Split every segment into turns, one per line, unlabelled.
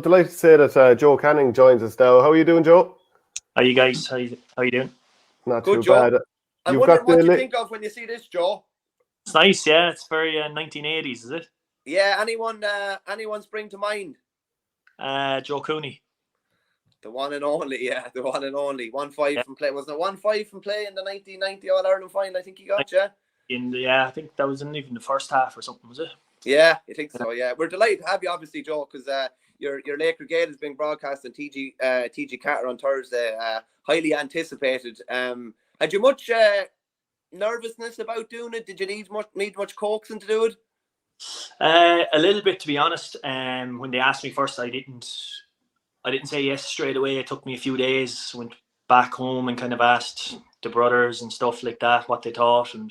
Delighted to say that Joe Canning joins us now. How are you doing, Joe?
How you guys? How you doing?
Not
Good,
too
Joe.
bad.
I'm wondering what you think of when you see this, Joe.
It's nice, yeah. It's very 1980s, is it?
Yeah. Anyone spring to mind?
Joe Cooney.
The one and only, yeah, the one and only. 1-5 from play. Wasn't it 1-5 from play in the 1990 All-Ireland final? I think he got, yeah.
I think that was in even the first half or something, was it?
Yeah, I think so. Yeah, we're delighted to have you, obviously, Joe, because your Laochra Gael is being broadcast on TG Carter on Thursday. Highly anticipated. Had you much nervousness about doing it? Did you need much coaxing to do it?
A little bit, to be honest. When they asked me first, I didn't say yes straight away. It took me a few days. Went back home and kind of asked the brothers and stuff like that what they thought, and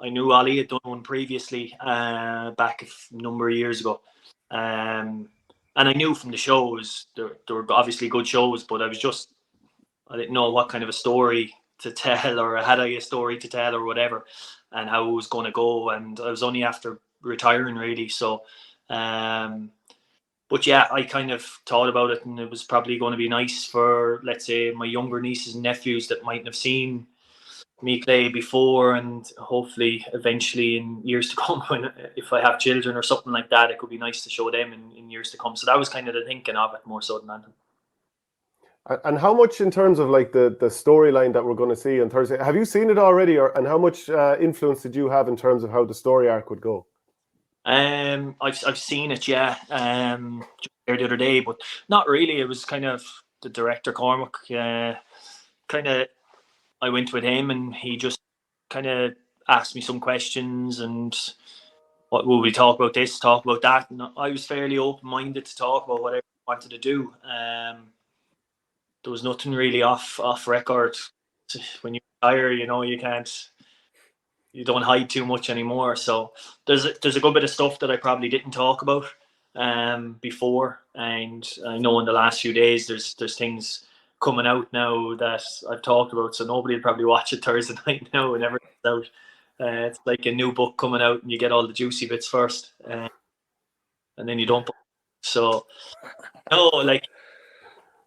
I knew Ollie had done one previously back a number of years ago. And I knew from the shows, there were obviously good shows, but I didn't know what kind of a story to tell, or had I a story to tell or whatever, and how it was going to go. And I was only after retiring, really. So, but yeah, I kind of thought about it, and it was probably going to be nice for, let's say, my younger nieces and nephews that mightn't have seen me play before, and hopefully eventually in years to come, if I have children or something like that, it could be nice to show them in years to come. So that was kind of the thinking of it, more so than anything.
And how much, in terms of like the storyline that we're going to see on Thursday, have you seen it already, and how much influence did you have in terms of how the story arc would go?
I've seen it, yeah, the other day, but not really. It was kind of the director Cormac, kind of. I went with him, and he just kind of asked me some questions, and what will we talk about this, talk about that, and I was fairly open-minded to talk about whatever I wanted to do. There was nothing really off record. When you retire, you don't hide too much anymore. So there's a good bit of stuff that I probably didn't talk about before, and I know in the last few days there's things coming out now that I've talked about, so nobody will probably watch it Thursday night now whenever it's out. It's like a new book coming out, and you get all the juicy bits first, and then you don't. So no, like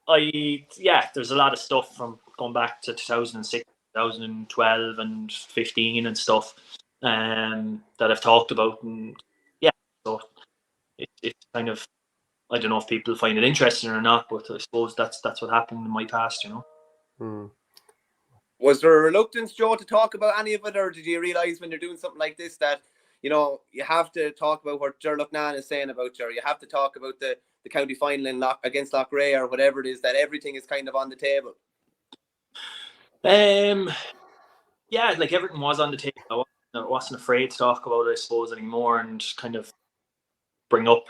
there's a lot of stuff from going back to 2006, 2012, and 15 and stuff that I've talked about, and yeah, so it's kind of, I don't know if people find it interesting or not, but I suppose that's what happened in my past,
Was there a reluctance, Joe, to talk about any of it, or did you realise when you're doing something like this that you have to talk about what Ger Lucknan is saying about you, or you have to talk about the county final against Loughrea, or whatever it is, that everything is kind of on the table?
Yeah, like everything was on the table. I wasn't afraid to talk about it, I suppose, anymore, and kind of bring up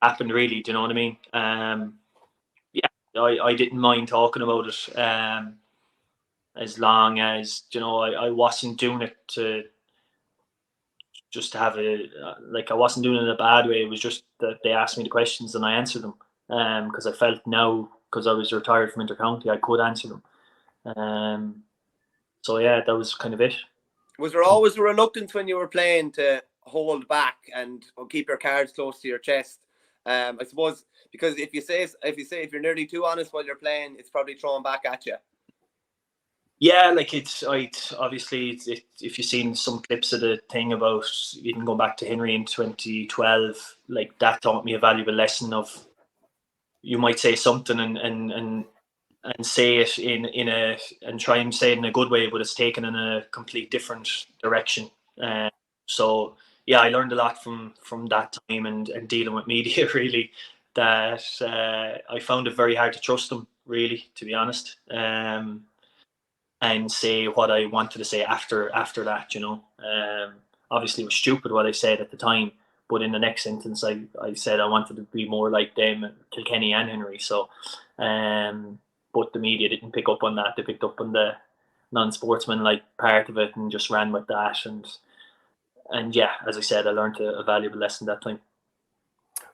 happened, really. Do you know what I mean? I didn't mind talking about it, as long as I wasn't doing it to just to have I wasn't doing it in a bad way. It was just that they asked me the questions and I answered them, because I felt now, because I was retired from intercounty, I could answer them. So yeah, that was kind of it.
Was there always a reluctance when you were playing to hold back and keep your cards close to your chest? I suppose because if you're nearly too honest while you're playing, it's probably thrown back at you.
Yeah, like obviously if you've seen some clips of the thing about even going back to Henry in 2012, like that taught me a valuable lesson of, you might say something and say it and try and say it in a good way, but it's taken in a complete different direction. So yeah, I learned a lot from that time and dealing with media, really, that I found it very hard to trust them, really, to be honest. And say what I wanted to say after that. Obviously it was stupid what I said at the time, but in the next sentence I said I wanted to be more like them, Kilkenny and Henry. So but the media didn't pick up on that. They picked up on the non-sportsman-like part of it and just ran with that, and yeah, as I said, I learned a valuable lesson that time.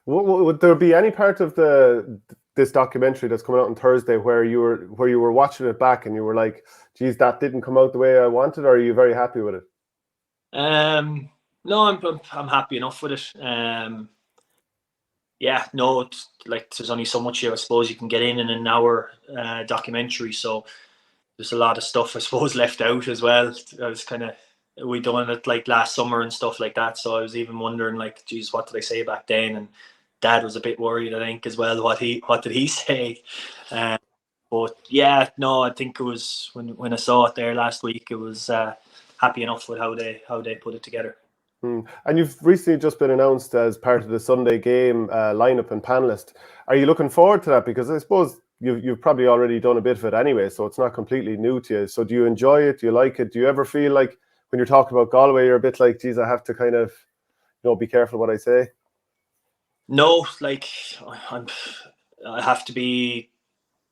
Would there be any part of this documentary that's coming out on Thursday where you were watching it back and you were like, geez, that didn't come out the way I wanted, or are you very happy with it?
No, I'm happy enough with it. yeah, no, like there's only so much I suppose you can get in an hour documentary. So there's a lot of stuff I suppose left out as well. I was kind of we done it like last summer and stuff like that. So I was even wondering like, geez, what did I say back then? And Dad was a bit worried, I think, as well. What did he say? But yeah, no, I think it was when I saw it there last week, it was happy enough with how they put it together.
And you've recently just been announced as part of the Sunday game lineup and panelist. Are you looking forward to that? Because I suppose you've probably already done a bit of it anyway, so it's not completely new to you. So do you enjoy it? Do you like it? Do you ever feel like when you're talking about Galway, you're a bit like, geez, I have to kind of, be careful what I say?
No, like I have to be.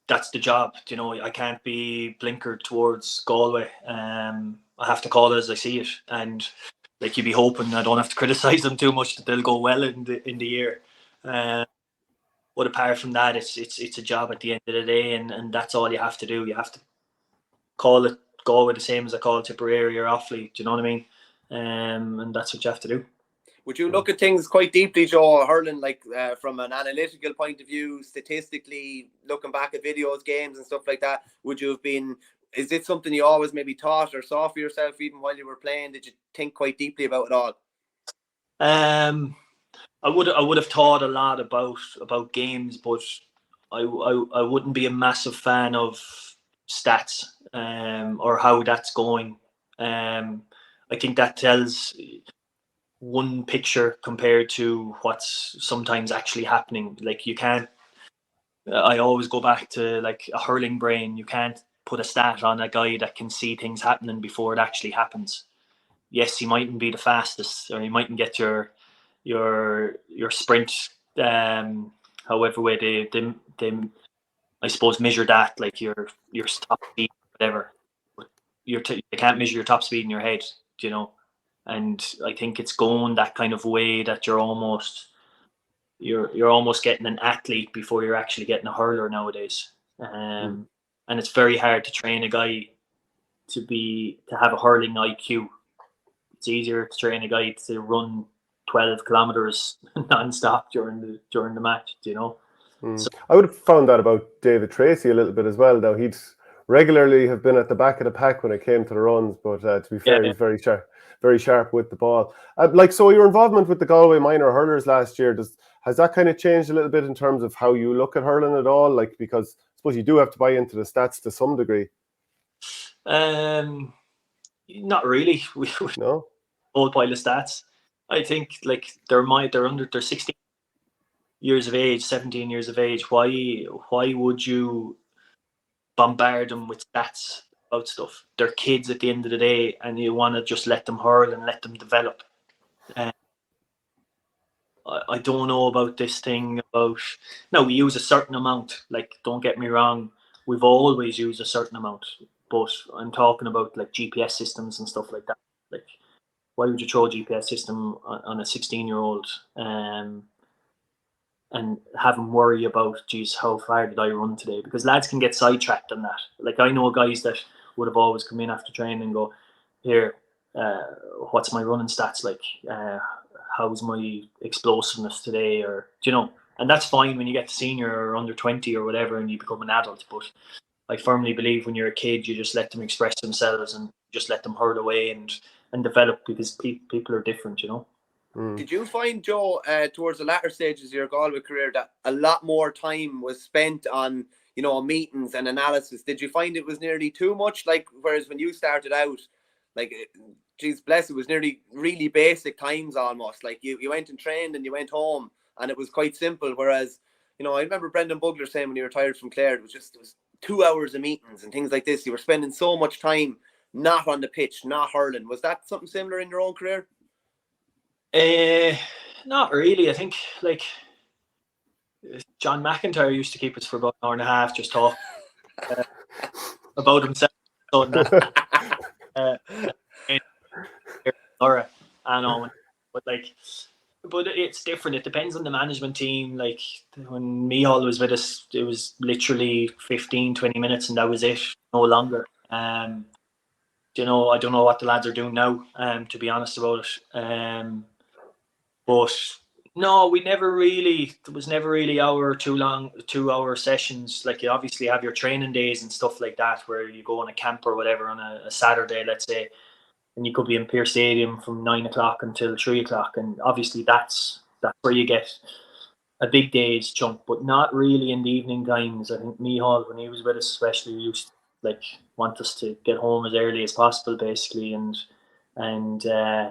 That's the job. I can't be blinkered towards Galway. I have to call it as I see it, and like you'd be hoping I don't have to criticise them too much, that they'll go well in the year. But apart from that, it's a job at the end of the day, and that's all you have to do. You have to call it Galway the same as I call Tipperary or Offaly. Do you know what I mean? And that's what you have to do.
Would you look at things quite deeply, Joe, hurling, like from an analytical point of view, statistically, looking back at videos, games and stuff like that? Would you have been, is it something you always maybe thought or saw for yourself even while you were playing? Did you think quite deeply about it all?
I would have thought a lot about games, but I wouldn't be a massive fan of stats or how that's going. I think that tells one picture compared to what's sometimes actually happening. Like you can't. I always go back to like a hurling brain. You can't put a stat on a guy that can see things happening before it actually happens. Yes, he mightn't be the fastest, or he mightn't get your sprint. However way they I suppose measure that, like your top speed, whatever. You can't measure your top speed in your head, and I think it's going that kind of way that you're almost getting an athlete before you're actually getting a hurler nowadays. And it's very hard to train a guy to have a hurling IQ. It's easier to train a guy to run 12 kilometers non-stop during the match, So,
I would have found that about David Tracy a little bit as well, though. He'd regularly have been at the back of the pack when it came to the runs, but to be fair, he's very sharp with the ball. So your involvement with the Galway minor hurlers last year, has that kind of changed a little bit in terms of how you look at hurling at all? Like, because I suppose you do have to buy into the stats to some degree.
not really.
No,
old pile of stats. I think like they're 16 years of age, 17 years of age. Why would you bombard them with stats about stuff? They're kids at the end of the day, and you want to just let them hurl and let them develop. I don't know about this thing about no, we use a certain amount. Like, don't get me wrong, we've always used a certain amount, but I'm talking about like GPS systems and stuff like that. Like, why would you throw a GPS system on a 16-year-old and have them worry about, geez, how far did I run today? Because lads can get sidetracked on that. Like, I know guys that would have always come in after training and go, here, what's my running stats like? How's my explosiveness today? Or, and that's fine when you get to senior or under 20 or whatever and you become an adult. But I firmly believe when you're a kid, you just let them express themselves and just let them hurl away and develop, because people are different,
Did you find, Joe, towards the latter stages of your Galway career, that a lot more time was spent on, meetings and analysis? Did you find it was nearly too much? Like, whereas when you started out, like, geez bless, it was nearly really basic times almost. Like, you went and trained and you went home and it was quite simple. Whereas, I remember Brendan Bugler saying when he retired from Clare, it was 2 hours of meetings and things like this. You were spending so much time not on the pitch, not hurling. Was that something similar in your own career?
Not really. I think like John McIntyre used to keep us for about an hour and a half just talking about himself. Laura, I know, but it's different. It depends on the management team. Like when Mihal was with us, it was literally 15-20 minutes and that was it, no longer. I don't know what the lads are doing now, to be honest about it. But No, we never really. There was never really 2 hour sessions. Like you obviously have your training days and stuff like that, where you go on a camp or whatever on a Saturday, let's say, and you could be in Pearse Stadium from 9 o'clock until 3 o'clock, and obviously that's where you get a big day's chunk, but not really in the evening times. I think Mihal, when he was with us, especially, used to like want us to get home as early as possible, basically, and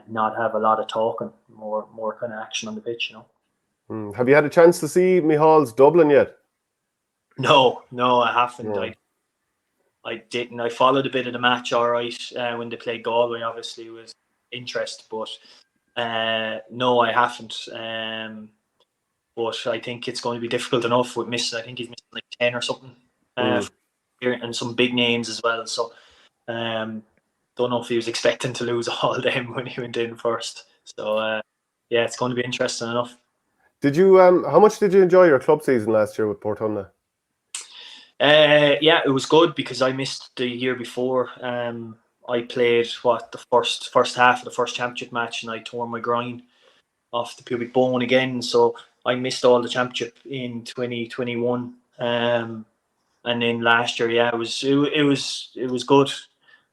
not have a lot of talking, more kind of action on the pitch, you know.
Have you had a chance to see Mihal's Dublin yet?
No, I haven't.
No.
I didn't. I followed a bit of the match, all right, when they played Galway. Obviously, was interest, but no, I haven't. But I think it's going to be difficult enough with missing. I think he's missing like 10 or something, and some big names as well. So, don't know if he was expecting to lose all them when he went in first. So, yeah, it's going to be interesting enough.
Did you? How much did you enjoy your club season last year with Portumna?
Yeah, it was good because I missed the year before. I played the first half of the first championship match, and I tore my groin off the pubic bone again. So I missed all the championship in 2021. And then last year, yeah, it was good.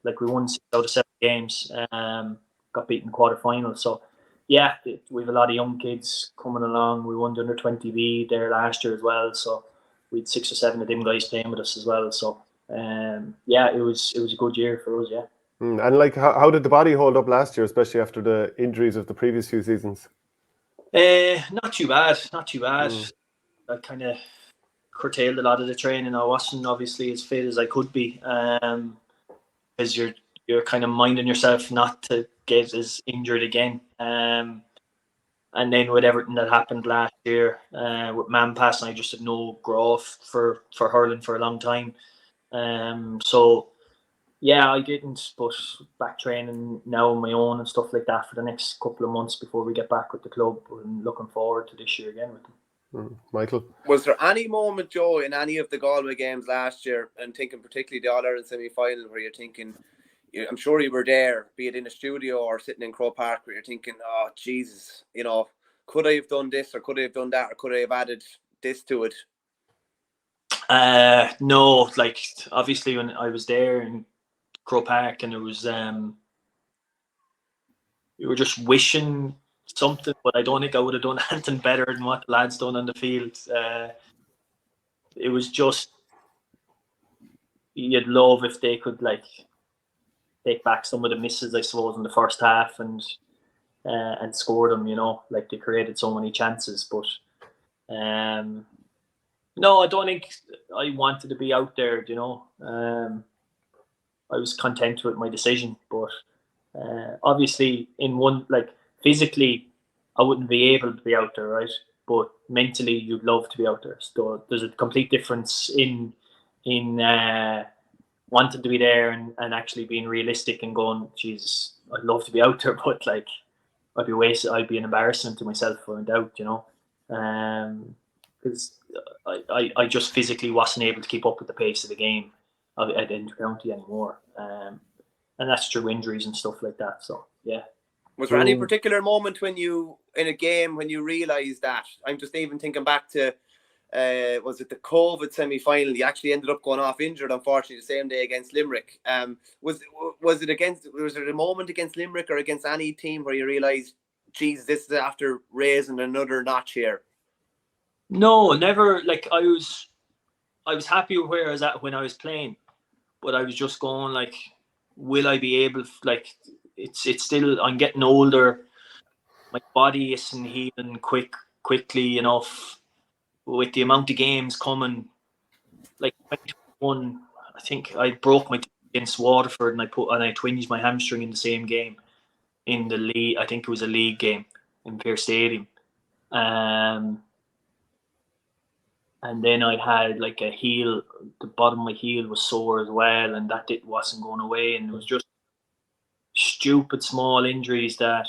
Like we won 6 out of 7 games. Got beaten in the quarterfinals. So yeah, we have a lot of young kids coming along. We won the under 20B there last year as well. So we had 6 or 7 of them guys playing with us as well. So yeah, it was a good year for us. Yeah.
And like, how did the body hold up last year, especially after the injuries of the previous few seasons?
Not too bad. I kind of curtailed a lot of the training. I wasn't obviously as fit as I could be, because you're kind of minding yourself not to get as injured again. And then with everything that happened last year, with man passing, I just had no growth for hurling for a long time. So yeah, I didn't, but back training now on my own and stuff like that for the next couple of months before we get back with the club, and looking forward to this year again with them.
Michael?
Was there any moment, Joe, in any of the Galway games last year, and thinking particularly the All-Ireland semi-final, where you're thinking, I'm sure you were there, be it in a studio or sitting in Croke Park, where you're thinking, oh, Jesus, could I have done this, or could I have done that, or could I have added this to it?
No, like obviously when I was there in Croke Park, and it was you were just wishing something, but I don't think I would have done anything better than what the lads done on the field. It was just, you'd love if they could like take back some of the misses, I suppose, in the first half and score them. Like they created so many chances, but no, I don't think I wanted to be out there. I was content with my decision, but obviously in one, like physically I wouldn't be able to be out there, right? But mentally you'd love to be out there. So there's a complete difference in wanting to be there and actually being realistic and going, Jesus, I'd love to be out there, but like I'd be an embarrassment to myself if I went out, because I just physically wasn't able to keep up with the pace of the game at Inter-County anymore. And that's through injuries and stuff like that. So, yeah.
Was there any particular moment when you, in a game, when you realised that? I'm just even thinking back to, was it the COVID semi-final? You actually ended up going off injured, unfortunately, the same day against Limerick. Was there a moment against Limerick or against any team where you realised, geez, this is after raising another notch here?
No, never. Like I was happy with where I was at when I was playing, but I was just going like, will I be able? Like, it's still. I'm getting older. My body isn't healing quickly enough. With the amount of games coming, like 21, I think I broke my against Waterford, and I twinged my hamstring in the same game in the league. I think it was a league game in Pearse Stadium. And then I had like a heel, the bottom of my heel was sore as well, and that wasn't going away. And it was just stupid small injuries that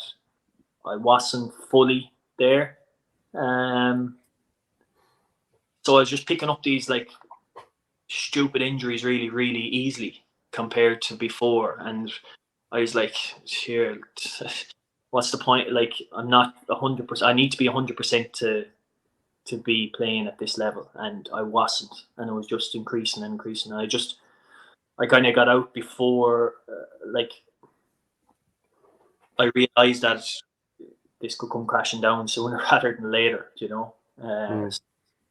I wasn't fully there. So I was just picking up these like stupid injuries really, really easily compared to before. And I was like, here, what's the point? Like, I'm not 100%. I need to be 100% to be playing at this level, and I wasn't, and it was just increasing and increasing. And I kind of got out before, like, I realised that this could come crashing down sooner rather than later, you know. I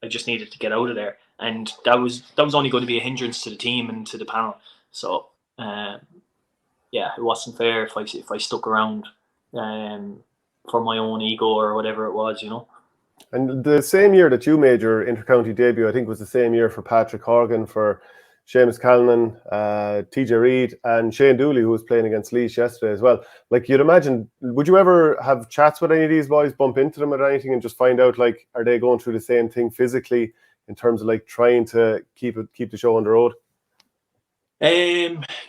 just needed to get out of there, and that was only going to be a hindrance to the team and to the panel. So yeah, it wasn't fair if I stuck around for my own ego or whatever it was, you know.
And the same year that you made your intercounty debut, I think was the same year for Patrick Horgan, for Seamus Callanan, TJ Reid, and Shane Dooley, who was playing against Laois yesterday as well. Like, you'd imagine, would you ever have chats with any of these boys, bump into them or anything, and just find out, like, are they going through the same thing physically in terms of, like, trying to keep the show on the road?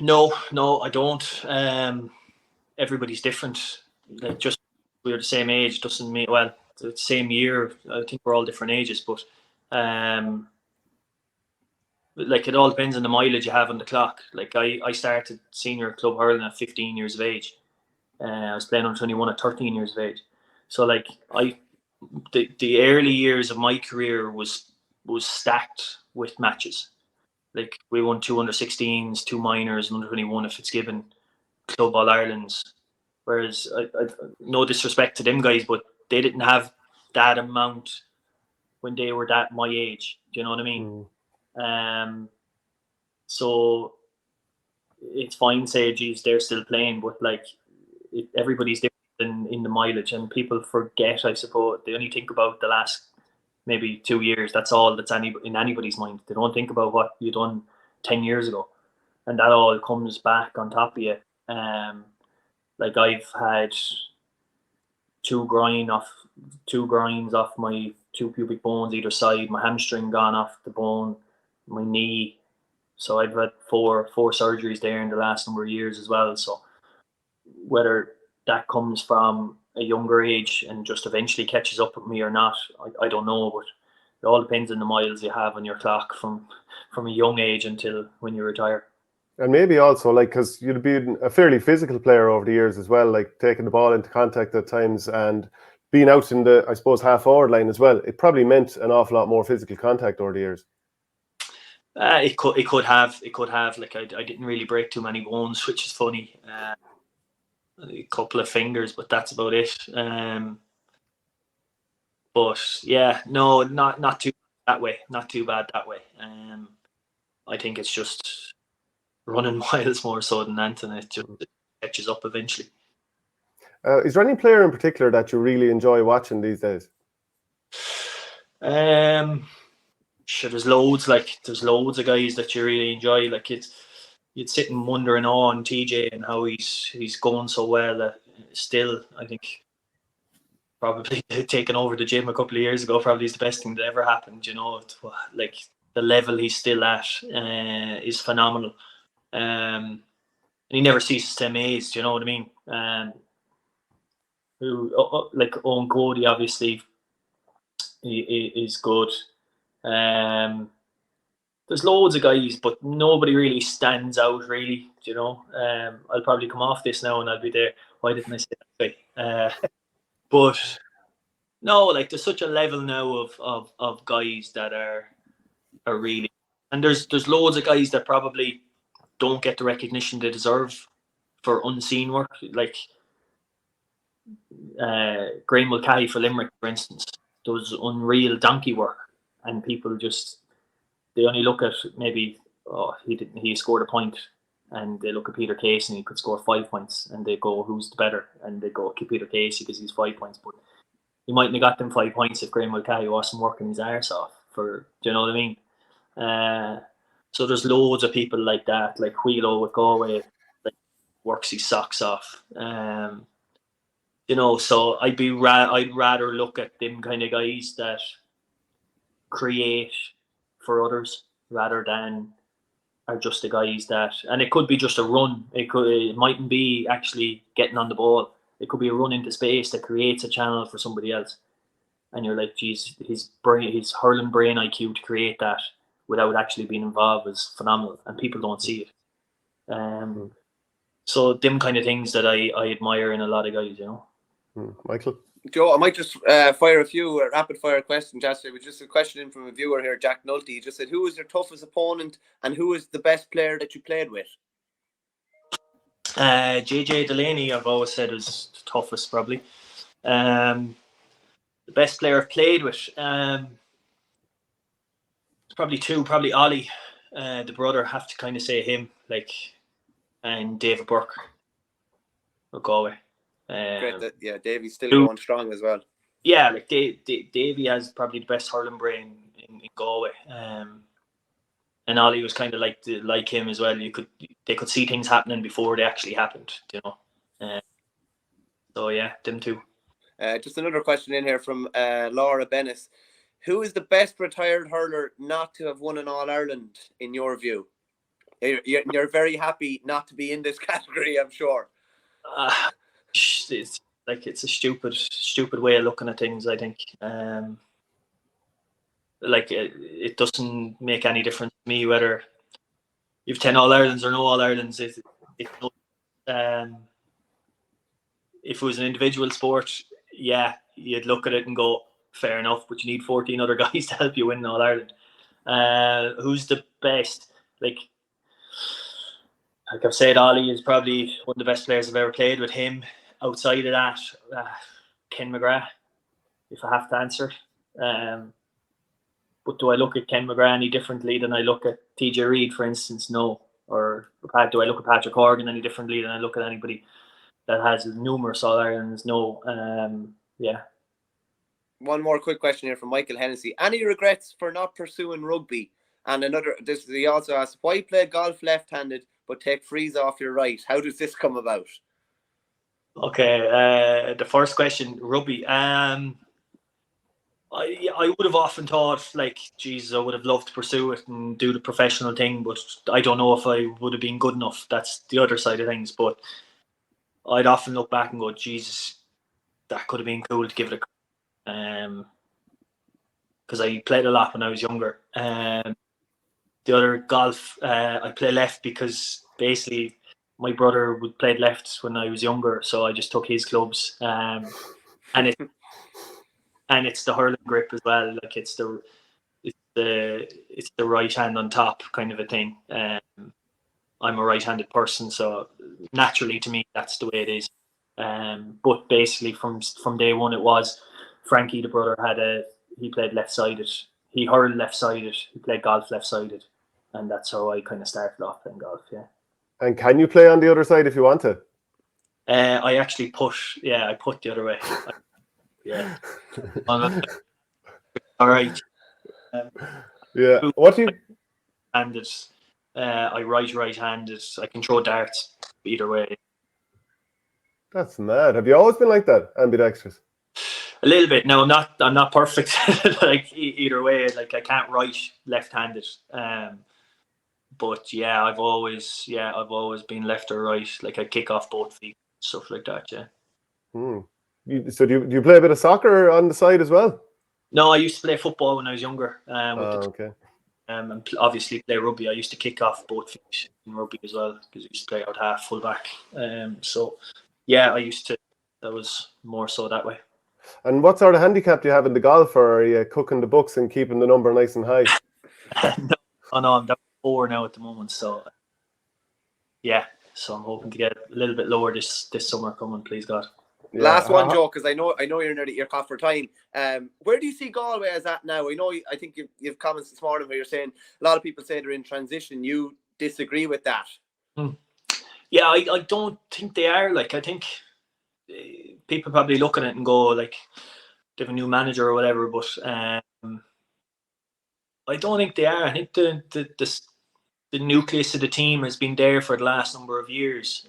No, I don't. Everybody's different. Like, just we're the same age doesn't mean, well, the same year. I think we're all different ages, but like, it all depends on the mileage you have on the clock. Like, I started senior club hurling at 15 years of age. I was playing on 21 at 13 years of age. So, like, the early years of my career was stacked with matches. Like, we won 2 under-16s, 2 minors, and under 21 at Fitzgibbon, Club All Irelands. Whereas, I no disrespect to them guys, but they didn't have that amount when they were my age. Do you know what I mean? So it's fine to say, geez, they're still playing, but, like, everybody's different in the mileage, and people forget, I suppose. They only think about the last maybe 2 years. That's all that's in anybody's mind. They don't think about what you done 10 years ago, and that all comes back on top of you. Like, I've had 2 grinds off my 2 pubic bones either side, my hamstring gone off the bone, my knee. So I've had four surgeries there in the last number of years as well. So whether that comes from a younger age and just eventually catches up with me or not, I don't know, but it all depends on the miles you have on your clock from a young age until when you retire.
And maybe also, like, because you'd been a fairly physical player over the years as well, like taking the ball into contact at times and being out in the, I suppose, half-forward line as well. It probably meant an awful lot more physical contact over the years.
It could have. Like, I didn't really break too many bones, which is funny. A couple of fingers, but that's about it. But yeah, no, not too bad that way. Not too bad that way. I think it's just running miles more so than anything. It just catches up eventually.
Is there any player in particular that you really enjoy watching these days?
Sure, there's loads of guys that you really enjoy. Like, you'd sit and wonder in awe on TJ and how he's going so well. Still, I think probably taking over the gym a couple of years ago probably is the best thing that ever happened. You know, like, the level he's still at is phenomenal. And he never ceases to amaze. Do you know what I mean? Like, Owen Cody obviously is good. There's loads of guys, but nobody really stands out, really. You know, I'll probably come off this now and I'll be there. Why didn't I say that way? But no, like, there's such a level now of guys that are really, and there's loads of guys that probably don't get the recognition they deserve for unseen work. Like, Graham Mulcahy for Limerick, for instance, does unreal donkey work, and people just, they only look at maybe, he scored a point, and they look at Peter Casey and he could score 5 points, and they go, who's the better? And they go, Peter Casey, because he's 5 points, but he mightn't have got them 5 points if Graham Mulcahy wasn't working his arse off. Do you know what I mean? So there's loads of people like that, like Wheelo with Galway, like, works his socks off. You know, so I'd rather look at them kind of guys that create for others rather than are just the guys that, and it could be just a run. It mightn't be actually getting on the ball. It could be a run into space that creates a channel for somebody else. And you're like, geez, his hurling brain IQ to create that without actually being involved is phenomenal, and people don't see it. So them kind of things that I admire in a lot of guys, you know.
Michael?
Joe, I might just fire a few rapid fire questions. Just a question in from a viewer here, Jack Nulty. He just said, who was your toughest opponent and who was the best player that you played with?
JJ Delaney, I've always said, was the toughest probably. The best player I've played with, probably two, probably Ollie, the brother, have to kind of say him, like, and David Burke of Galway.
Great, yeah, Davey's still going strong as well.
Yeah, like Davey has probably the best hurling brain in Galway. And Ollie was kind of like him as well. They could see things happening before they actually happened, you know. So yeah, them two.
Just another question in here from Laura Bennis. Who is the best retired hurler not to have won an All-Ireland in your view? You're very happy not to be in this category, I'm sure.
It's a stupid way of looking at things, I think. It doesn't make any difference to me whether you've 10 All-Irelands or no All-Irelands. If it was an individual sport, yeah, you'd look at it and go, fair enough, but you need 14 other guys to help you win All-Ireland. Who's the best? Like I've said, Ollie is probably one of the best players I've ever played with. Him. Outside of that, Ken McGrath, if I have to answer. But do I look at Ken McGrath any differently than I look at TJ Reid, for instance? No. Or do I look at Patrick Horgan any differently than I look at anybody that has numerous All-Irelands? No. Yeah.
One more quick question here from Michael Hennessy. Any regrets for not pursuing rugby? And he also asked, why play golf left-handed but take frees off your right? How does this come about?
Okay, the first question, rugby. I would have often thought, like, Jesus, I would have loved to pursue it and do the professional thing, but I don't know if I would have been good enough. That's the other side of things. But I'd often look back and go, Jesus, that could have been cool to give it a because I played a lot when I was younger. The other golf, I play left because basically my brother played left when I was younger, so I just took his clubs. And it's the hurling grip as well. Like it's the right hand on top kind of a thing. I'm a right-handed person, so naturally to me that's the way it is. But basically from day one it was Frankie, the brother, he played left-sided. He hurled left-sided. He played golf left-sided, and that's how I kind of started off playing golf. Yeah.
And can you play on the other side if you want to?
I actually push. Yeah, I put the other way. Yeah. All right.
Yeah. What do you?
Handed. I right-handed. I can throw darts either way.
That's mad. Have you always been like that, ambidextrous?
A little bit. No, I'm not perfect. Like either way. Like I can't write left-handed. But yeah, I've always been left or right. Like I kick off both feet, stuff like that. Yeah.
So do you play a bit of soccer on the side as well?
No, I used to play football when I was younger.
Okay.
And obviously play rugby. I used to kick off both feet in rugby as well because I used to play out half, full back. So yeah, I used to. That was more so that way.
And what sort of handicap do you have in the golf, or are you cooking the books and keeping the number nice and high?
No, I'm down 4 now at the moment. So yeah, so I'm hoping to get a little bit lower this summer coming, please God.
Yeah. Last one, Joe, because I know you're near your caught for time. Where do you see Galway as at now? I think you've comments this morning where you're saying a lot of people say they're in transition. You disagree with that?
Yeah, I don't think they are. Like I think people probably look at it and go like they have a new manager or whatever, but I don't think they are. I think the nucleus of the team has been there for the last number of years.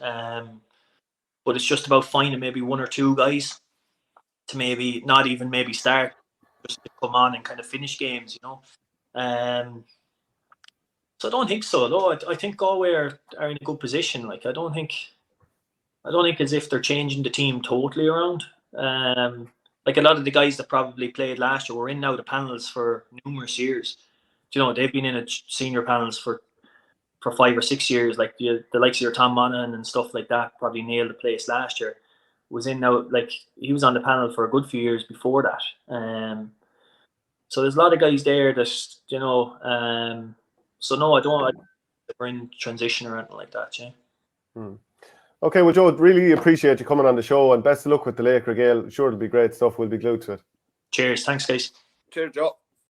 But it's just about finding maybe one or two guys to maybe not even maybe start, just to come on and kind of finish games, you know. So I don't think so. Though I think Galway are in a good position. Like I don't think as if they're changing the team totally around. Like a lot of the guys that probably played last year were in now the panels for numerous years. You know, they've been in a senior panels for 5 or 6 years. Like the likes of your Tom Monaghan and stuff like that probably nailed the place last year. was in now, like he was on the panel for a good few years before that. So there's a lot of guys there that, you know, so no, I don't we're in transition or anything like that, yeah.
Okay, well, Joe, really appreciate you coming on the show, and best of luck with the Laochra Gael. Sure, it'll be great stuff. We'll be glued to it.
Cheers, thanks guys.
Cheers, Joe.